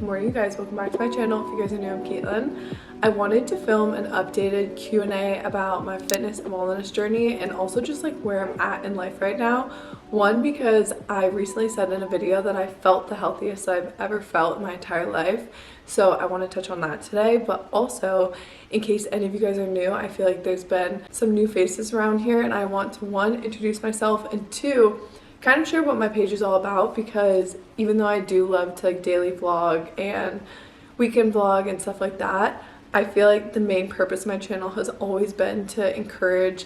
morning, you guys. Welcome back to my channel. If you guys are new, I'm Caitlin. I wanted to film an updated Q&A about my fitness and wellness journey and also just like where I'm at in life right now. One, because I recently said in a video that I felt the healthiest I've ever felt in my entire life. So I want to touch on that today, but also in case any of you guys are new, I feel like there's been some new faces around here and I want to, one, introduce myself, and two, kind of share what my page is all about, because even though I do love to like daily vlog and weekend vlog and stuff like that, I feel like the main purpose of my channel has always been to encourage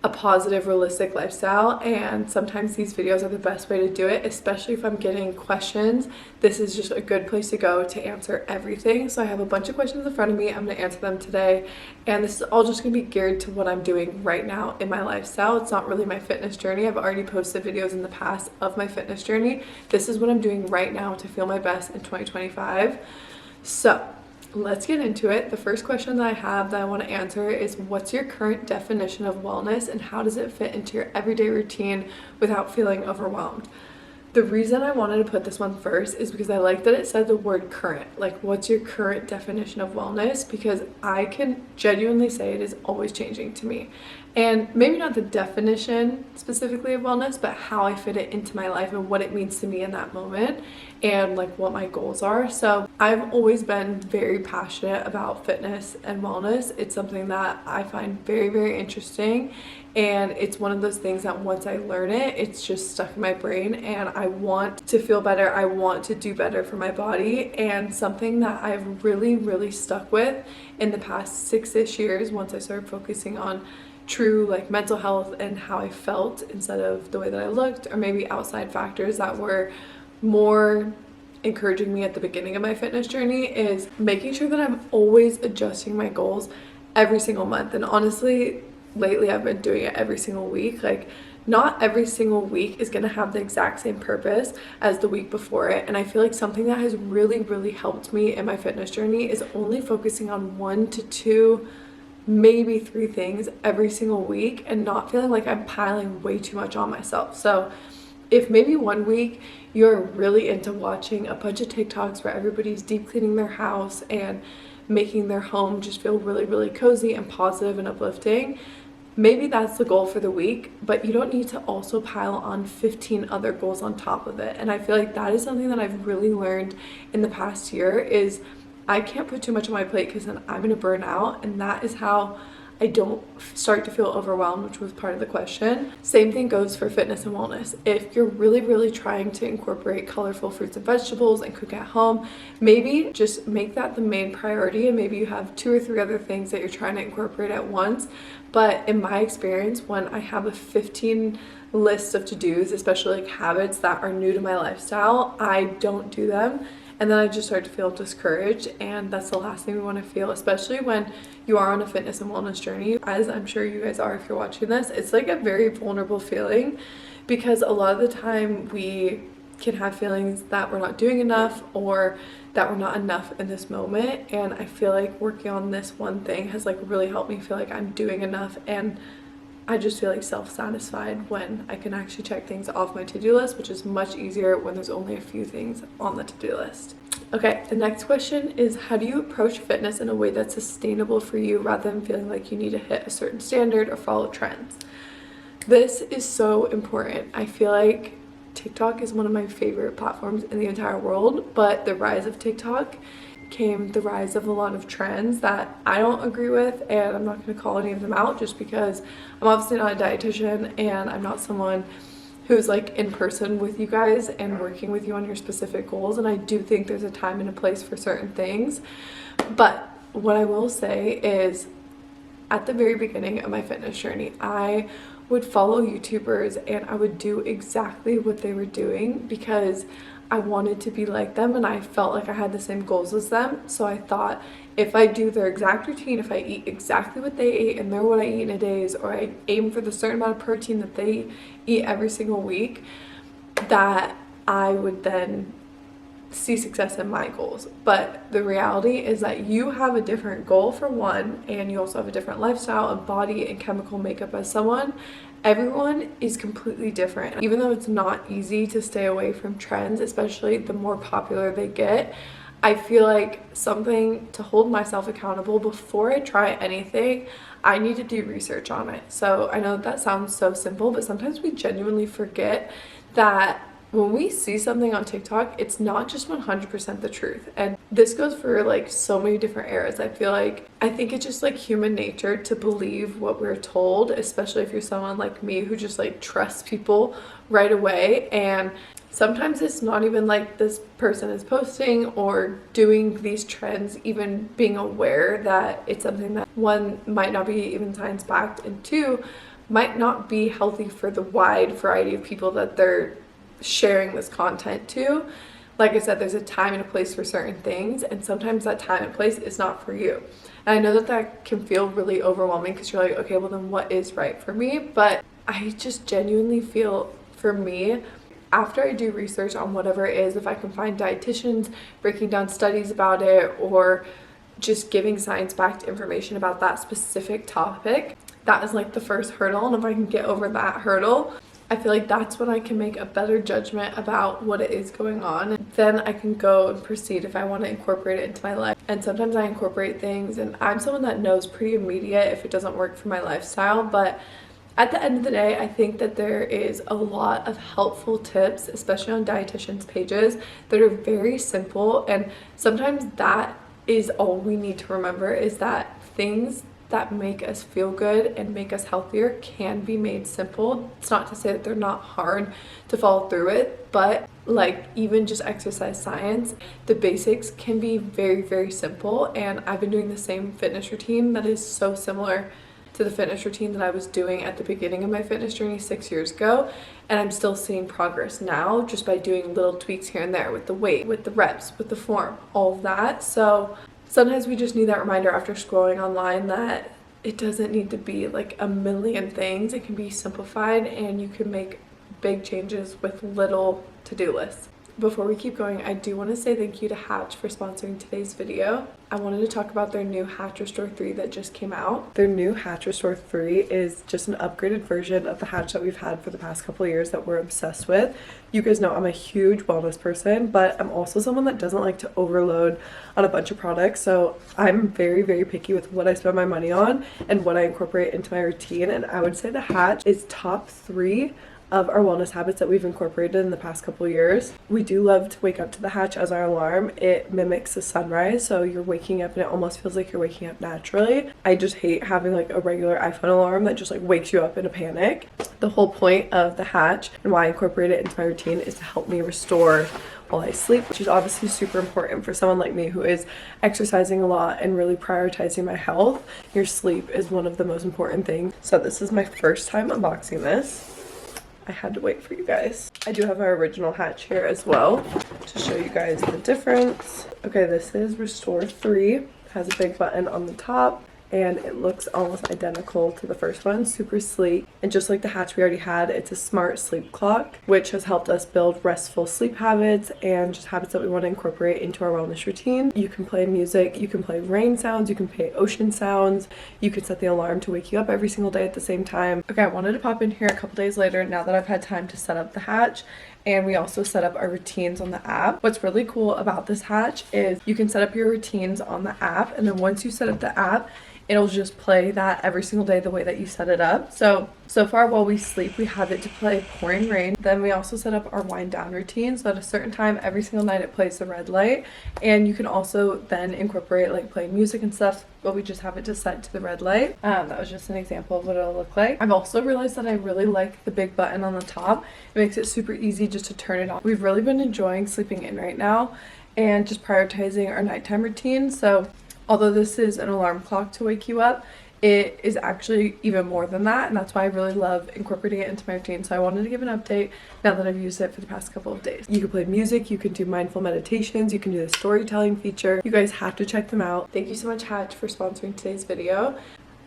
a positive, realistic lifestyle, and sometimes these videos are the best way to do it, especially if I'm getting questions. This is just a good place to go to answer everything. So I have a bunch of questions in front of me. I'm going to answer them today, and this is all just going to be geared to what I'm doing right now in my lifestyle. It's not really my fitness journey. I've already posted videos in the past of my fitness journey. This is what I'm doing right now to feel my best in 2025. So let's get into it. The first question that I have that I want to answer is, what's your current definition of wellness and how does it fit into your everyday routine without feeling overwhelmed? The reason I wanted to put this one first is because I like that it said the word current. Like, what's your current definition of wellness? Because I can genuinely say it is always changing to me. And maybe not the definition specifically of wellness, but how I fit it into my life and what it means to me in that moment and like what my goals are. So I've always been very passionate about fitness and wellness. It's something that I find very, very interesting. And it's one of those things that once I learn it, it's just stuck in my brain and I want to feel better. I want to do better for my body. And something that I've really, really stuck with in the past 6-ish years, once I started focusing on true like mental health and how I felt instead of the way that I looked, or maybe outside factors that were more encouraging me at the beginning of my fitness journey, is making sure that I'm always adjusting my goals every single month. And honestly, lately I've been doing it every single week. Like, not every single week is going to have the exact same purpose as the week before it. And I feel like something that has really, really helped me in my fitness journey is only focusing on 1 to 2, maybe 3 things every single week and not feeling like I'm piling way too much on myself. So if maybe one week you're really into watching a bunch of TikToks where everybody's deep cleaning their house and making their home just feel really, really cozy and positive and uplifting, maybe that's the goal for the week, but you don't need to also pile on 15 other goals on top of it. And I feel like that is something that I've really learned in the past year, is I can't put too much on my plate because then I'm going to burn out, and that is how I don't start to feel overwhelmed, which was part of the question. Same thing goes for fitness and wellness. If you're really, really trying to incorporate colorful fruits and vegetables and cook at home, maybe just make that the main priority, and maybe you have 2 or 3 other things that you're trying to incorporate at once. But in my experience, when I have a 15 list of to-dos, especially like habits that are new to my lifestyle, I don't do them. And then I just start to feel discouraged, and that's the last thing we want to feel, especially when you are on a fitness and wellness journey, as I'm sure you guys are if you're watching this. It's like a very vulnerable feeling, because a lot of the time we can have feelings that we're not doing enough or that we're not enough in this moment. And I feel like working on this one thing has like really helped me feel like I'm doing enough, and I just feel like self-satisfied when I can actually check things off my to-do list, which is much easier when there's only a few things on the to-do list. Okay, the next question is, how do you approach fitness in a way that's sustainable for you rather than feeling like you need to hit a certain standard or follow trends? This is so important. I feel like TikTok is one of my favorite platforms in the entire world, but the rise of TikTok came the rise of a lot of trends that I don't agree with, and I'm not going to call any of them out just because I'm obviously not a dietitian and I'm not someone who's like in person with you guys and working with you on your specific goals, and I do think there's a time and a place for certain things. But what I will say is, at the very beginning of my fitness journey, I would follow YouTubers and I would do exactly what they were doing because I wanted to be like them and I felt like I had the same goals as them. So I thought, if I do their exact routine, if I eat exactly what they ate and they're what I eat in a day, or I aim for the certain amount of protein that they eat every single week, that I would then see success in my goals. But the reality is that you have a different goal for one, and you also have a different lifestyle and body and chemical makeup as someone. Everyone is completely different. Even though it's not easy to stay away from trends, especially the more popular they get, I feel like something to hold myself accountable before I try anything, I need to do research on it. So I know that sounds so simple, but sometimes we genuinely forget that when we see something on TikTok, it's not just 100% the truth. And this goes for like so many different areas. I think it's just like human nature to believe what we're told, especially if you're someone like me who just like trusts people right away. And sometimes it's not even like this person is posting or doing these trends, even being aware that it's something that one might not be even science backed, and two might not be healthy for the wide variety of people that they're sharing this content to. Like I said, there's a time and a place for certain things, and sometimes that time and place is not for you. And I know that that can feel really overwhelming because you're like, okay, well then what is right for me? But I just genuinely feel, for me, after I do research on whatever it is, if I can find dietitians breaking down studies about it or just giving science-backed information about that specific topic, that is like the first hurdle. And if I can get over that hurdle, I feel like that's when I can make a better judgment about what it is going on. And then I can go and proceed if I want to incorporate it into my life. And sometimes I incorporate things, and I'm someone that knows pretty immediate if it doesn't work for my lifestyle. But at the end of the day, I think that there is a lot of helpful tips, especially on dietitians' pages, that are very simple. And sometimes that is all we need to remember, is that things that make us feel good and make us healthier can be made simple. It's not to say that they're not hard to follow through it, but like even just exercise science, the basics can be very, very simple. And I've been doing the same fitness routine that is so similar to the fitness routine that I was doing at the beginning of my fitness journey 6 years ago. And I'm still seeing progress now just by doing little tweaks here and there with the weight, with the reps, with the form, all of that. So sometimes we just need that reminder after scrolling online that it doesn't need to be like a million things. It can be simplified and you can make big changes with little to-do lists. Before we keep going, I do want to say thank you to Hatch for sponsoring today's video. I wanted to talk about their new Hatch Restore 3 that just came out. Their new Hatch Restore 3 is just an upgraded version of the Hatch that we've had for the past couple of years that we're obsessed with. You guys know I'm a huge wellness person, but I'm also someone that doesn't like to overload on a bunch of products. So I'm very, very picky with what I spend my money on and what I incorporate into my routine. And I would say the Hatch is top 3 of our wellness habits that we've incorporated in the past couple years. We do love to wake up to the Hatch as our alarm. It mimics the sunrise, so you're waking up and it almost feels like you're waking up naturally. I just hate having like a regular iPhone alarm that just like wakes you up in a panic. The whole point of the Hatch and why I incorporate it into my routine is to help me restore while I sleep, which is obviously super important for someone like me who is exercising a lot and really prioritizing my health. Your sleep is one of the most important things. So this is my first time unboxing this. I had to wait for you guys. I do have our original Hatch here as well to show you guys the difference. Okay, this is Restore 3. It has a big button on the top and it looks almost identical to the first one, super sleek. And just like the Hatch we already had, it's a smart sleep clock, which has helped us build restful sleep habits and just habits that we want to incorporate into our wellness routine. You can play music, you can play rain sounds, you can play ocean sounds, you can set the alarm to wake you up every single day at the same time. Okay, I wanted to pop in here a couple days later now that I've had time to set up the Hatch. And we also set up our routines on the app. What's really cool about this Hatch is you can set up your routines on the app, and then once you set up the app, it'll just play that every single day the way that you set it up. So far while we sleep, we have it to play pouring rain. Then we also set up our wind down routine, so at a certain time every single night it plays the red light. And you can also then incorporate like playing music and stuff, but we just have it to set to the red light. That was just an example of what it'll look like. I've also realized that I really like the big button on the top. It makes it super easy just to turn it on. We've really been enjoying sleeping in right now and just prioritizing our nighttime routine. So although this is an alarm clock to wake you up, it is actually even more than that, and that's why I really love incorporating it into my routine. So I wanted to give an update now that I've used it for the past couple of days. You can play music, you can do mindful meditations, you can do the storytelling feature. You guys have to check them out. Thank you so much, Hatch, for sponsoring today's video.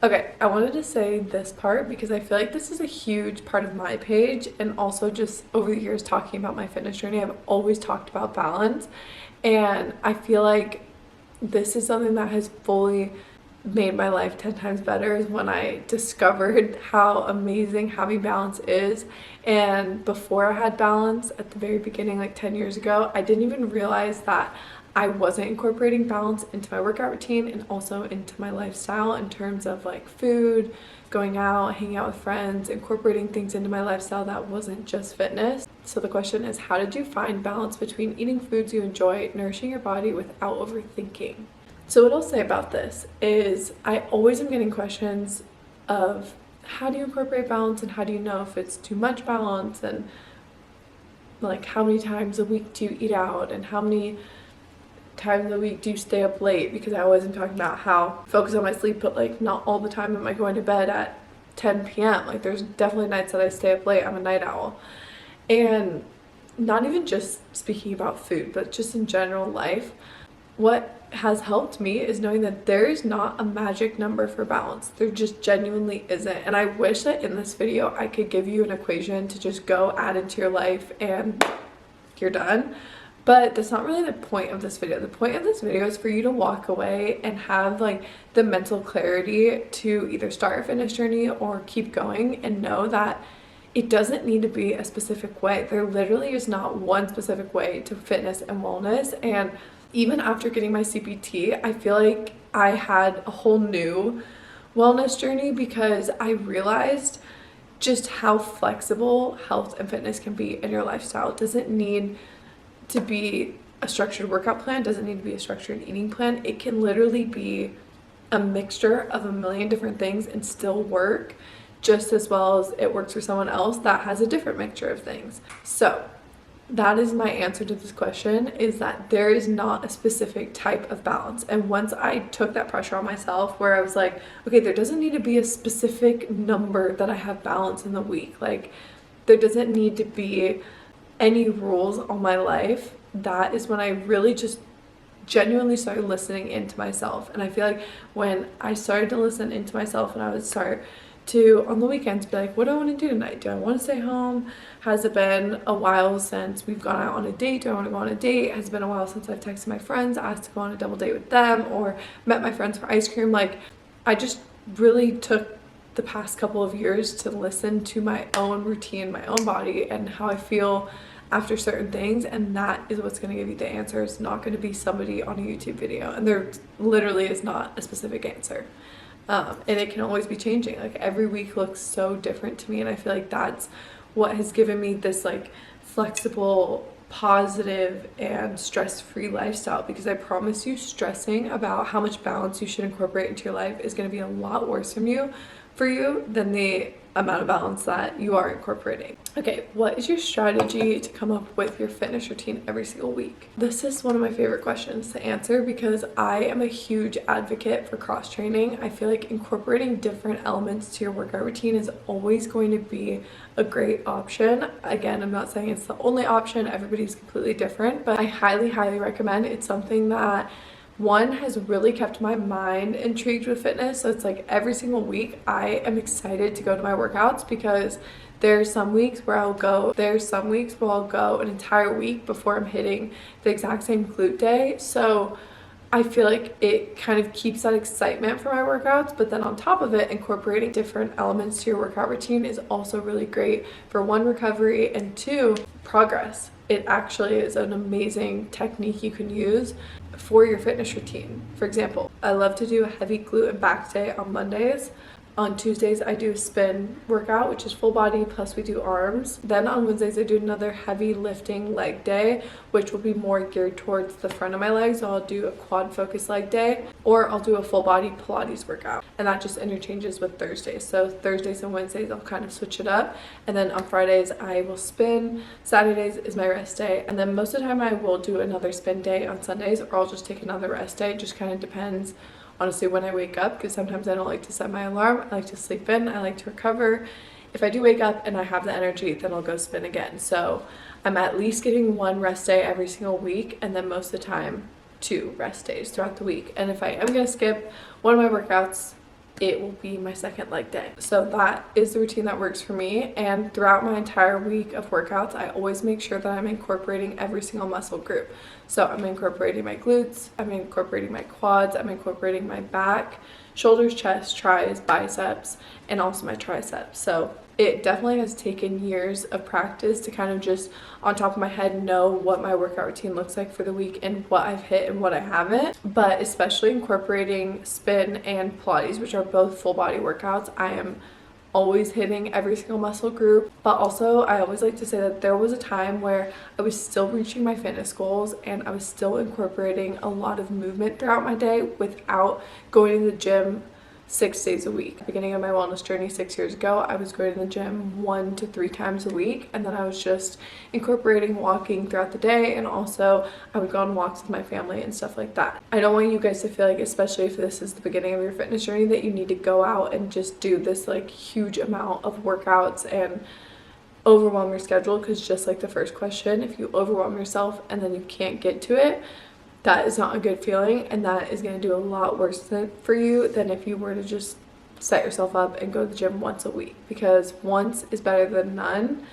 Okay, I wanted to say this part because I feel like this is a huge part of my page, and also just over the years talking about my fitness journey, I've always talked about balance, and I feel like this is something that has fully made my life 10 times better is when I discovered how amazing having balance is. And before I had balance at the very beginning, like 10 years ago, I didn't even realize that I wasn't incorporating balance into my workout routine and also into my lifestyle in terms of like food, going out, hanging out with friends, incorporating things into my lifestyle that wasn't just fitness. So the question is, how did you find balance between eating foods you enjoy, nourishing your body without overthinking? So what I'll say about this is I always am getting questions of how do you incorporate balance and how do you know if it's too much balance, and like how many times a week do you eat out and how many times a week do you stay up late, because I always am talking about how focus on my sleep, but like not all the time am I going to bed at 10 p.m. Like there's definitely nights that I stay up late. I'm a night owl. And not even just speaking about food, but just in general life, what has helped me is knowing that there is not a magic number for balance. There just genuinely isn't. And I wish that in this video I could give you an equation to just go add into your life and you're done. But that's not really the point of this video. The point of this video is for you to walk away and have like the mental clarity to either start a fitness journey or keep going, and know that it doesn't need to be a specific way. There literally is not one specific way to fitness and wellness. And even after getting my CPT, I feel like I had a whole new wellness journey, because I realized just how flexible health and fitness can be in your lifestyle. It doesn't need to be a structured workout plan, doesn't need to be a structured eating plan. It can literally be a mixture of a million different things and still work just as well as it works for someone else that has a different mixture of things. So that is my answer to this question, is that there is not a specific type of balance. And once I took that pressure on myself, where I was like, okay, there doesn't need to be a specific number that I have balance in the week. Like there doesn't need to be any rules on my life. That is when I really just genuinely started listening into myself. And I feel like when I started to listen into myself, and I would start to on the weekends be like, what do I want to do tonight? Do I want to stay home? Has it been a while since we've gone out on a date? Do I want to go on a date? Has it been a while since I've texted my friends, asked to go on a double date with them, or met my friends for ice cream? Like I just really took the past couple of years to listen to my own routine, my own body, and how I feel after certain things, and that is what's going to give you the answer. It's not going to be somebody on a YouTube video, and there literally is not a specific answer. And it can always be changing. Like every week looks so different to me, and I feel like that's what has given me this like flexible, positive, and stress-free lifestyle, because I promise you, stressing about how much balance you should incorporate into your life is going to be a lot worse for you than the amount of balance that you are incorporating. Okay, what is your strategy to come up with your fitness routine every single week? This is one of my favorite questions to answer, because I am a huge advocate for cross training. I feel like incorporating different elements to your workout routine is always going to be a great option. Again, I'm not saying it's the only option, everybody's completely different, but I highly recommend. It's something that one has really kept my mind intrigued with fitness. So it's like every single week I am excited to go to my workouts, because there's some weeks where I'll go an entire week before I'm hitting the exact same glute day. So I feel like it kind of keeps that excitement for my workouts. But then on top of it, incorporating different elements to your workout routine is also really great for one, recovery, and two, progress. It actually is an amazing technique you can use for your fitness routine. For example, I love to do a heavy glute and back day on Mondays. On Tuesdays, I do a spin workout, which is full body, plus we do arms. Then on Wednesdays, I do another heavy lifting leg day, which will be more geared towards the front of my legs. So I'll do a quad focus leg day, or I'll do a full body Pilates workout. And that just interchanges with Thursdays. So Thursdays and Wednesdays, I'll kind of switch it up. And then on Fridays, I will spin. Saturdays is my rest day. And then most of the time, I will do another spin day on Sundays, or I'll just take another rest day. It just kind of depends, honestly, when I wake up, because sometimes I don't like to set my alarm. I like to sleep in, I like to recover. If I do wake up and I have the energy, then I'll go spin again. So I'm at least getting one rest day every single week, and then most of the time 2 rest days throughout the week. And if I am going to skip one of my workouts, it will be my second leg day. So that is the routine that works for me. And throughout my entire week of workouts, I always make sure that I'm incorporating every single muscle group. So I'm incorporating my glutes, I'm incorporating my quads, I'm incorporating my back, shoulders, chest, tris, biceps, and also my triceps. So it definitely has taken years of practice to kind of just on top of my head know what my workout routine looks like for the week and what I've hit and what I haven't. But especially incorporating spin and Pilates, which are both full body workouts, I am always hitting every single muscle group. But also I always like to say that there was a time where I was still reaching my fitness goals and I was still incorporating a lot of movement throughout my day without going to the gym 6 days a week. Beginning of my wellness journey 6 years ago, I was going to the gym 1 to 3 times a week, and then I was just incorporating walking throughout the day, and also I would go on walks with my family and stuff like that. I don't want you guys to feel like, especially if this is the beginning of your fitness journey, that you need to go out and just do this like huge amount of workouts and overwhelm your schedule, because just like the first question, if you overwhelm yourself and then you can't get to it, that is not a good feeling, and that is going to do a lot worse for you than if you were to just set yourself up and go to the gym once a week, because once is better than none.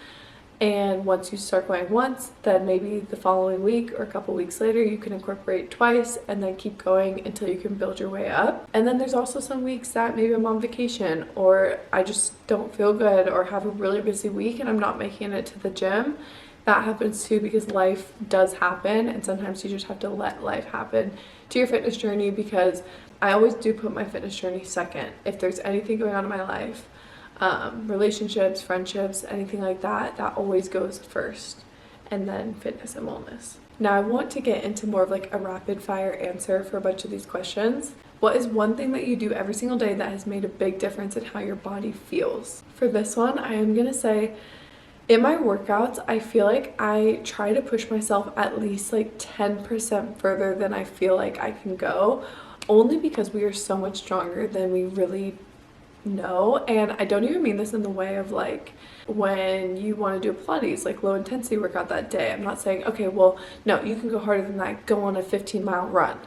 And once you start going once, then maybe the following week or a couple weeks later you can incorporate twice, and then keep going until you can build your way up. And then there's also some weeks that maybe I'm on vacation, or I just don't feel good, or have a really busy week and I'm not making it to the gym. That happens too, because life does happen, and sometimes you just have to let life happen to your fitness journey, because I always do put my fitness journey second. If there's anything going on in my life, relationships, friendships, anything like that, that always goes first, and then fitness and wellness. Now I want to get into more of like a rapid fire answer for a bunch of these questions. What is one thing that you do every single day that has made a big difference in how your body feels? For this one, I am gonna say, in my workouts, I feel like I try to push myself at least like 10% further than I feel like I can go, only because we are so much stronger than we really know. And I don't even mean this in the way of like when you want to do a Pilates, like low intensity workout that day. I'm not saying, okay, well, no, you can go harder than that, go on a 15-mile run.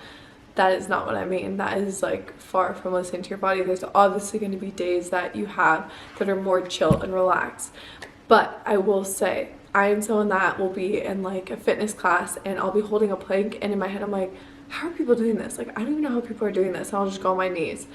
That is not what I mean. That is like far from listening to your body. There's obviously going to be days that you have that are more chill and relaxed. But I will say, I am someone that will be in like a fitness class and I'll be holding a plank, and in my head I'm like, how are people doing this? Like, I don't even know how people are doing this. I'll just go on my knees.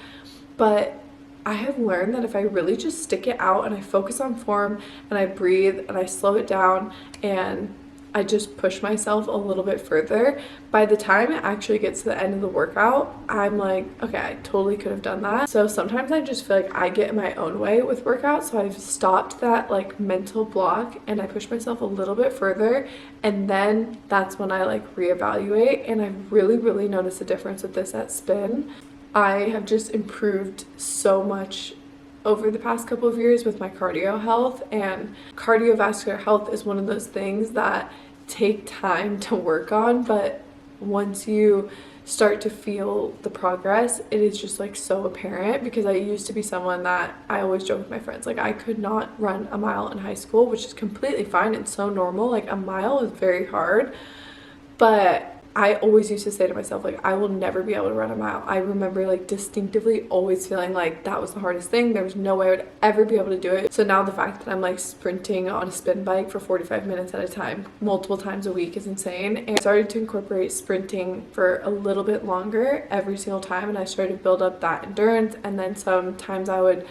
But I have learned that if I really just stick it out and I focus on form and I breathe and I slow it down and I just push myself a little bit further, by the time it actually gets to the end of the workout, I'm like, okay, I totally could have done that. So sometimes I just feel like I get in my own way with workouts, so I've stopped that like mental block and I push myself a little bit further, and then that's when I like reevaluate. And I've really noticed a difference with this at spin. I have just improved so much over the past couple of years with my cardio health, and cardiovascular health is one of those things that take time to work on, but once you start to feel the progress, it is just like so apparent. Because I used to be someone that, I always joke with my friends, like I could not run a mile in high school, which is completely fine, it's so normal. Like a mile is very hard, but I always used to say to myself, like, I will never be able to run a mile. I remember like distinctively always feeling like that was the hardest thing. There was no way I would ever be able to do it. So now the fact that I'm like sprinting on a spin bike for 45 minutes at a time, multiple times a week, is insane. And I started to incorporate sprinting for a little bit longer every single time, and I started to build up that endurance. And then sometimes I would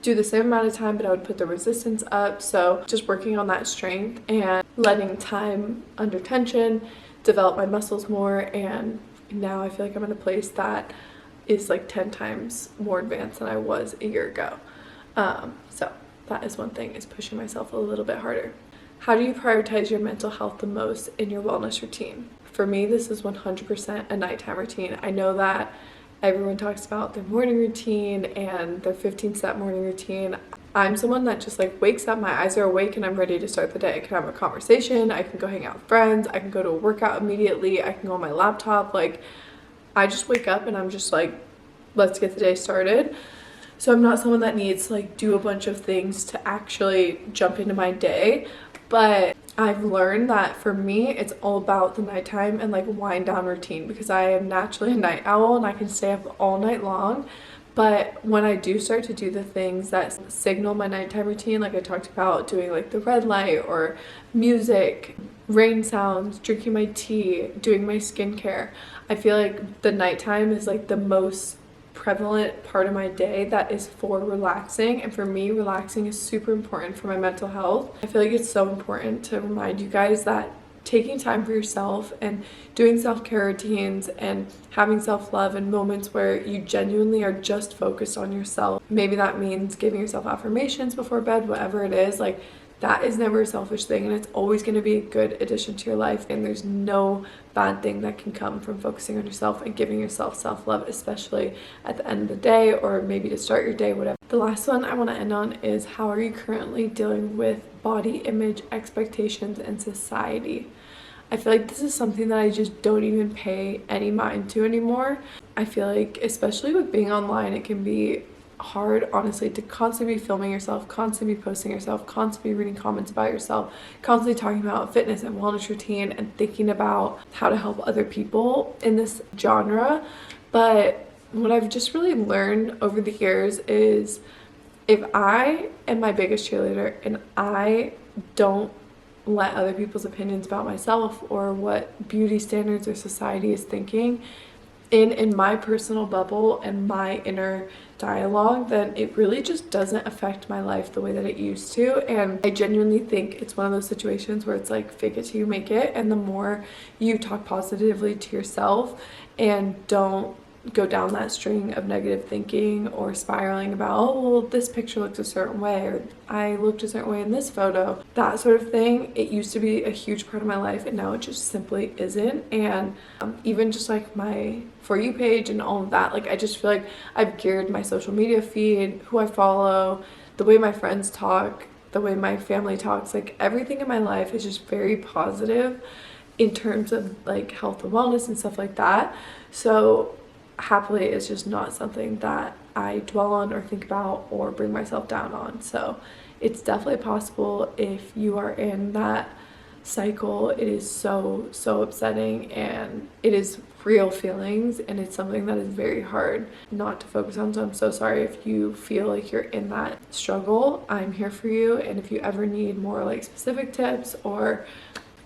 do the same amount of time, but I would put the resistance up. So just working on that strength and letting time under tension develop my muscles more, and now I feel like I'm in a place that is like 10 times more advanced than I was a year ago. So that is one thing, is pushing myself a little bit harder. How do you prioritize your mental health the most in your wellness routine? For me, this is 100% a nighttime routine. I know that everyone talks about their morning routine and their 15-step morning routine. I'm someone that just like wakes up, my eyes are awake, and I'm ready to start the day. I can have a conversation, I can go hang out with friends, I can go to a workout immediately, I can go on my laptop. Like, I just wake up and I'm just like, let's get the day started. So I'm not someone that needs to like do a bunch of things to actually jump into my day. But I've learned that for me, it's all about the nighttime and like wind down routine, because I am naturally a night owl and I can stay up all night long. But when I do start to do the things that signal my nighttime routine, like I talked about doing like the red light or music, rain sounds, drinking my tea, doing my skincare, I feel like the nighttime is like the most prevalent part of my day that is for relaxing, and for me relaxing is super important for my mental health. I feel like it's so important to remind you guys that taking time for yourself and doing self-care routines and having self-love and moments where you genuinely are just focused on yourself, maybe that means giving yourself affirmations before bed, whatever it is, like that is never a selfish thing, and it's always going to be a good addition to your life, and there's no bad thing that can come from focusing on yourself and giving yourself self-love, especially at the end of the day or maybe to start your day, whatever. The last one I want to end on is, how are you currently dealing with body image expectations and society? I feel like this is something that I just don't even pay any mind to anymore. I feel like, especially with being online, it can be hard, honestly, to constantly be filming yourself, constantly be posting yourself, constantly reading comments about yourself, constantly talking about fitness and wellness routine and thinking about how to help other people in this genre. But what I've just really learned over the years is, if I am my biggest cheerleader and I don't let other people's opinions about myself or what beauty standards or society is thinking in my personal bubble and my inner dialogue, then it really just doesn't affect my life the way that it used to. And I genuinely think it's one of those situations where it's like, fake it till you make it, and the more you talk positively to yourself and don't go down that string of negative thinking or spiraling about, oh well, this picture looks a certain way, or I looked a certain way in this photo, that sort of thing. It used to be a huge part of my life and now it just simply isn't. And even just like my For You page and all of that, like I just feel like I've geared my social media feed, who I follow, the way my friends talk, the way my family talks, like everything in my life is just very positive in terms of like health and wellness and stuff like that. So happily, it's just not something that I dwell on or think about or bring myself down on. So it's definitely possible if you are in that cycle. It is so upsetting, and it is real feelings, and it's something that is very hard not to focus on. So I'm so sorry if you feel like you're in that struggle. I'm here for you, and if you ever need more like specific tips or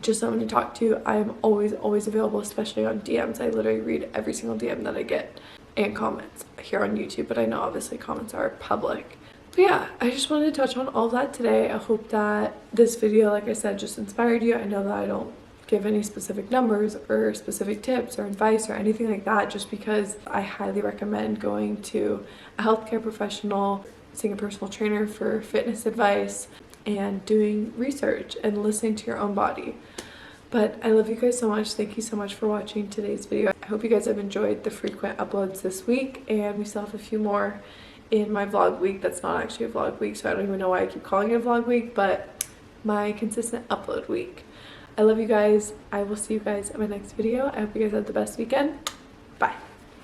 just someone to talk to, I am always available, especially on DMs. I literally read every single DM that I get, and comments here on YouTube, but I know obviously comments are public. But yeah, I just wanted to touch on all of that today. I hope that this video, like I said, just inspired you. I know that I don't give any specific numbers or specific tips or advice or anything like that, just because I highly recommend going to a healthcare professional, seeing a personal trainer for fitness advice, and doing research and listening to your own body. But I love you guys so much. Thank you so much for watching today's video. I hope you guys have enjoyed the frequent uploads this week, and we still have a few more in my vlog week. That's not actually a vlog week, so I don't even know why I keep calling it a vlog week, but my consistent upload week. I love you guys. I will see you guys in my next video. I hope you guys have the best weekend. Bye.